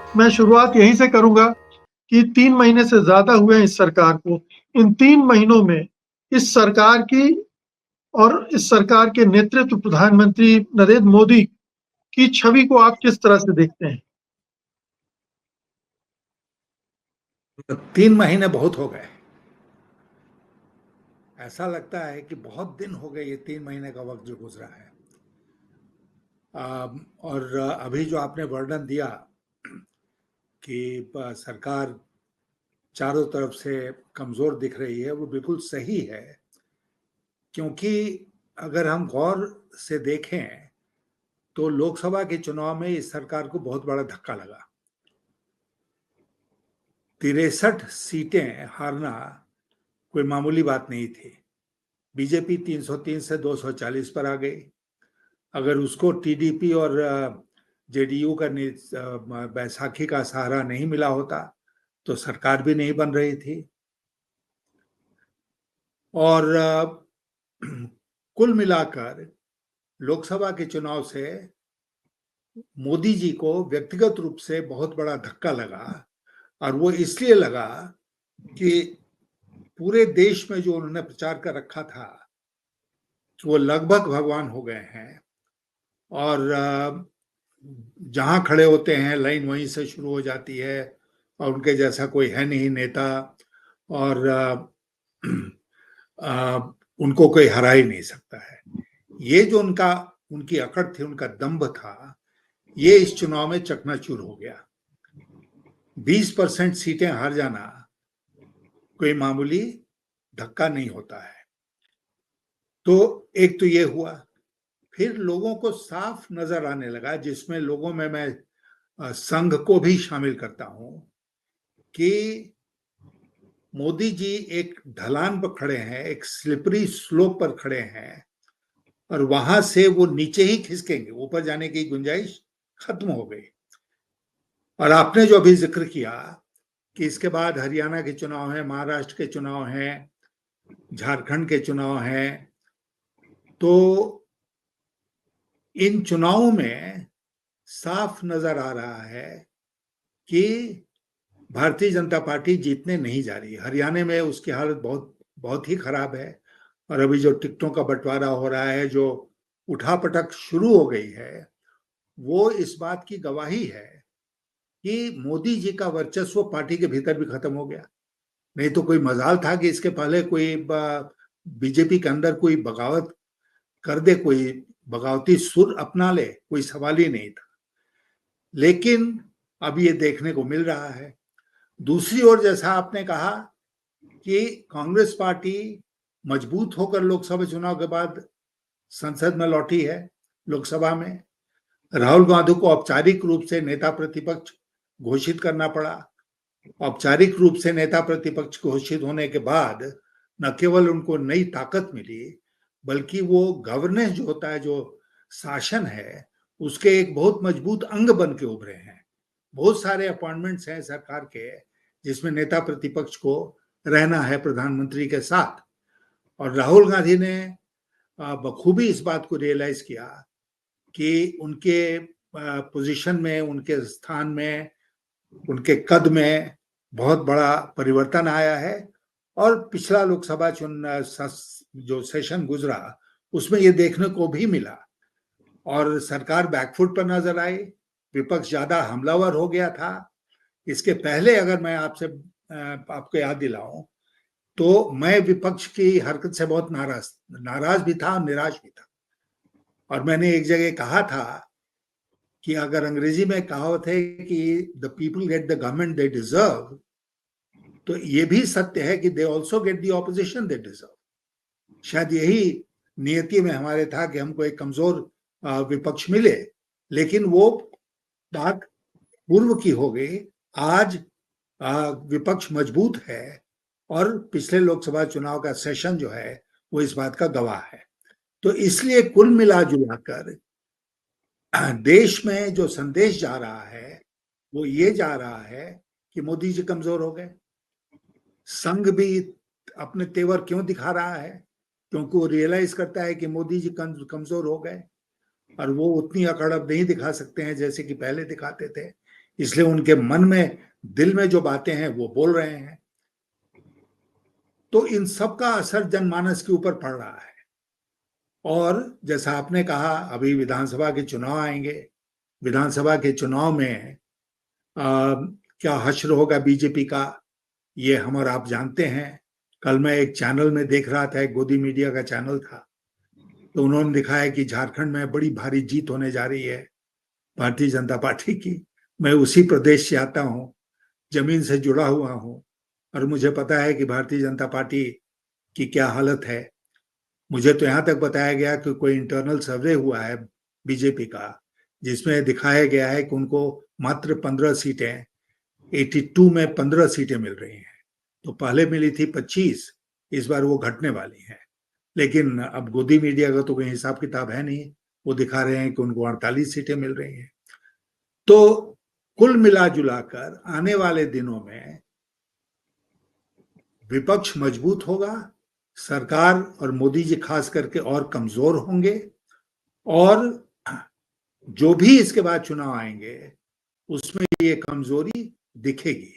मैं शुरुआत यहीं से करूंगा कि 3 महीने से ज़्यादा हुए हैं इस सरकार को। इन 3 महीनों में इस सरकार की और इस सरकार के नेतृत्व प्रधानमंत्री नरेंद्र मोदी की छवि को आप किस तरह से देखते हैं? 3 महीने बहुत हो गए। ऐसा लगता है कि बहुत दिन हो गए ये 3 महीने का वक्त जो गुजरा है। और अभी जो आपने वर्णन दिया कि सरकार चारों तरफ से कमजोर दिख रही है, वो बिल्कुल सही है। क्योंकि अगर हम गौर से देखें तो लोकसभा के चुनाव में इस सरकार को बहुत बड़ा धक्का लगा। 63 सीटें हारना कोई मामूली बात नहीं थी। बीजेपी 303 से 240 पर आ गई। अगर उसको टीडीपी और जेडीयू का बैसाखी का सहारा नहीं मिला होता तो सरकार भी नहीं बन रही थी। और कुल मिलाकर लोकसभा के चुनाव से मोदी जी को व्यक्तिगत रूप से बहुत बड़ा धक्का लगा। और वो इसलिए लगा कि पूरे देश में जो उन्होंने प्रचार कर रखा था कि वो लगभग भगवान हो गए हैं और जहां खड़े होते हैं लाइन वहीं से शुरू हो जाती है और उनके जैसा कोई है नहीं नेता, और उनको कोई हरा ही नहीं सकता है। ये जो उनकी अकड़ थी, उनका दम्भ था, ये इस चुनाव में चकनाचूर हो गया। 20% सीटें हार जाना कोई मामूली धक्का नहीं होता है। तो एक तो ये हुआ। फिर लोगों को साफ नजर आने लगा, जिसमें लोगों में मैं संघ को भी शामिल करता हूं, कि मोदी जी एक ढलान पर खड़े हैं, एक स्लिपरी स्लोप पर खड़े हैं और वहां से वो नीचे ही खिसकेंगे, ऊपर जाने की गुंजाइश खत्म हो गई। और आपने जो अभी जिक्र किया कि इसके बाद हरियाणा के चुनाव हैं, महाराष्ट्र के चुनाव हैं, झारखंड के चुनाव हैं, तो इन चुनावों में साफ नजर आ रहा है कि भारतीय जनता पार्टी जीतने नहीं जा रही। हरियाणा में उसकी हालत बहुत बहुत ही खराब है। और अभी जो टिकटों का बंटवारा हो रहा है, जो उठापटक शुरू हो गई है, वो इस बात की गवाही है कि मोदी जी का वर्चस्व पार्टी के भीतर भी खत्म हो गया। नहीं तो कोई मजाल था कि इसके पहले कोई बीजेपी के अंदर कोई बगावत कर दे, कोई बगावती सुर अपना ले, कोई सवाल ही नहीं था। लेकिन अब ये देखने को मिल रहा है। दूसरी ओर, जैसा आपने कहा कि कांग्रेस पार्टी मजबूत होकर लोकसभा चुनाव के बाद संसद में लौटी है। लोकसभा में राहुल गांधी को औपचारिक रूप से नेता प्रतिपक्ष घोषित करना पड़ा। औपचारिक रूप से नेता प्रतिपक्ष घोषित होने के बाद न केवल उनको नई ताकत मिली, बल्कि वो गवर्नेंस जो होता है, जो शासन है, उसके एक बहुत मजबूत अंग बन के उभरे हैं। बहुत सारे अपॉइंटमेंट्स हैं सरकार के जिसमें नेता प्रतिपक्ष को रहना है प्रधानमंत्री के साथ। और राहुल गांधी ने बखूबी इस बात को रियलाइज किया कि उनके पोजीशन में, उनके स्थान में, उनके कद में बहुत बड़ा परिवर्तन आया है। और पिछला लोकसभा जो सेशन गुजरा, उसमें ये देखने को भी मिला। और सरकार बैकफुट पर नजर आई, विपक्ष ज्यादा हमलावर हो गया था। इसके पहले अगर मैं आपको याद दिलाऊं तो मैं विपक्ष की हरकत से बहुत नाराज भी था और निराश भी था। और मैंने एक जगह कहा था कि अगर अंग्रेजी में कहावत है कि the people get the government they deserve, तो ये भी सत्य है कि they also get the opposition they deserve. शायद यही नियति में हमारे था कि हमको एक कमजोर विपक्ष मिले, लेकिन वो बात पूर्व की हो गई। आज विपक्ष मजबूत है और पिछले लोकसभा चुनाव का सेशन जो है वो इस बात का गवाह है। तो इसलिए कुल मिला जुलाकर देश में जो संदेश जा रहा है वो ये जा रहा है कि मोदी जी कमजोर हो गए। संघ भी अपने तेवर क्यों दिखा रहा है? क्योंकि वो रियलाइज करता है कि मोदी जी कमजोर हो गए और वो उतनी अकड़ अब नहीं दिखा सकते हैं जैसे कि पहले दिखाते थे। इसलिए उनके मन में, दिल में जो बातें हैं वो बोल रहे हैं। तो इन सब का असर जनमानस के ऊपर पड़ रहा है। और जैसा आपने कहा, अभी विधानसभा के चुनाव आएंगे, विधानसभा के चुनाव में क्या हश्र होगा बीजेपी का, ये हम और आप जानते हैं। कल मैं एक चैनल में देख रहा था, एक गोदी मीडिया का चैनल था, तो उन्होंने दिखाया कि झारखंड में बड़ी भारी जीत होने जा रही है भारतीय जनता पार्टी की। मैं उसी प्रदेश से आता हूं, जमीन से जुड़ा हुआ हूं, और मुझे पता है कि भारतीय जनता पार्टी की क्या हालत है। मुझे तो यहां तक बताया गया कि कोई इंटरनल सर्वे हुआ है बीजेपी का, जिसमें दिखाया गया है कि उनको मात्र 15 सीटें, 82 में 15 सीटें मिल रही हैं। तो पहले मिली थी 25, इस बार वो घटने वाली है। लेकिन अब गोदी मीडिया का तो कोई हिसाब किताब है नहीं, वो दिखा रहे हैं कि उनको 48 सीटें मिल रही हैं। तो कुल मिला जुलाकर आने वाले दिनों में विपक्ष मजबूत होगा, सरकार और मोदी जी खास करके और कमजोर होंगे, और जो भी इसके बाद चुनाव आएंगे उसमें ये कमजोरी दिखेगी।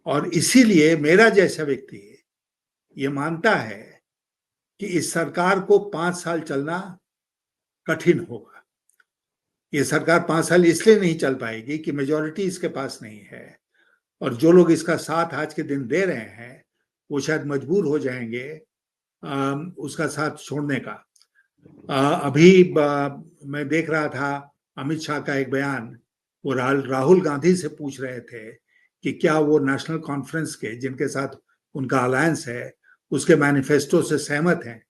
और इसीलिए मेरा जैसा व्यक्ति ये मानता है कि इस सरकार को 5 साल चलना कठिन होगा। ये सरकार 5 साल इसलिए नहीं चल पाएगी कि मेजॉरिटी इसके पास नहीं है, और जो लोग इसका साथ आज के दिन दे रहे हैं वो शायद मजबूर हो जाएंगे उसका साथ छोड़ने का। अभी मैं देख रहा था अमित शाह का एक बयान, वो राहुल गांधी से पूछ रहे थे कि क्या वो नेशनल कॉन्फ्रेंस के, जिनके साथ उनका अलायंस है, उसके मैनिफेस्टो से सहमत हैं।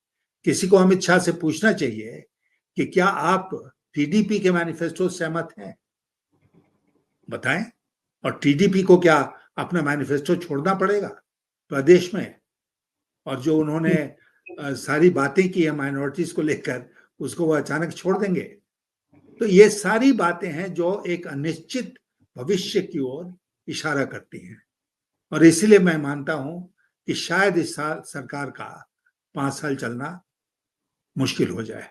किसी को अमित शाह से पूछना चाहिए कि क्या आप टीडीपी के मैनिफेस्टो से सहमत हैं, बताएं। और टीडीपी को क्या अपना मैनिफेस्टो छोड़ना पड़ेगा प्रदेश में? और जो उन्होंने सारी बातें की है माइनॉरिटीज को लेकर, उसको वो अचानक छोड़ देंगे? तो ये सारी बातें हैं जो एक अनिश्चित भविष्य की ओर इशारा करती हैं। और इसीलिए मैं मानता हूं कि शायद इस साल सरकार का 5 साल चलना मुश्किल हो जाए।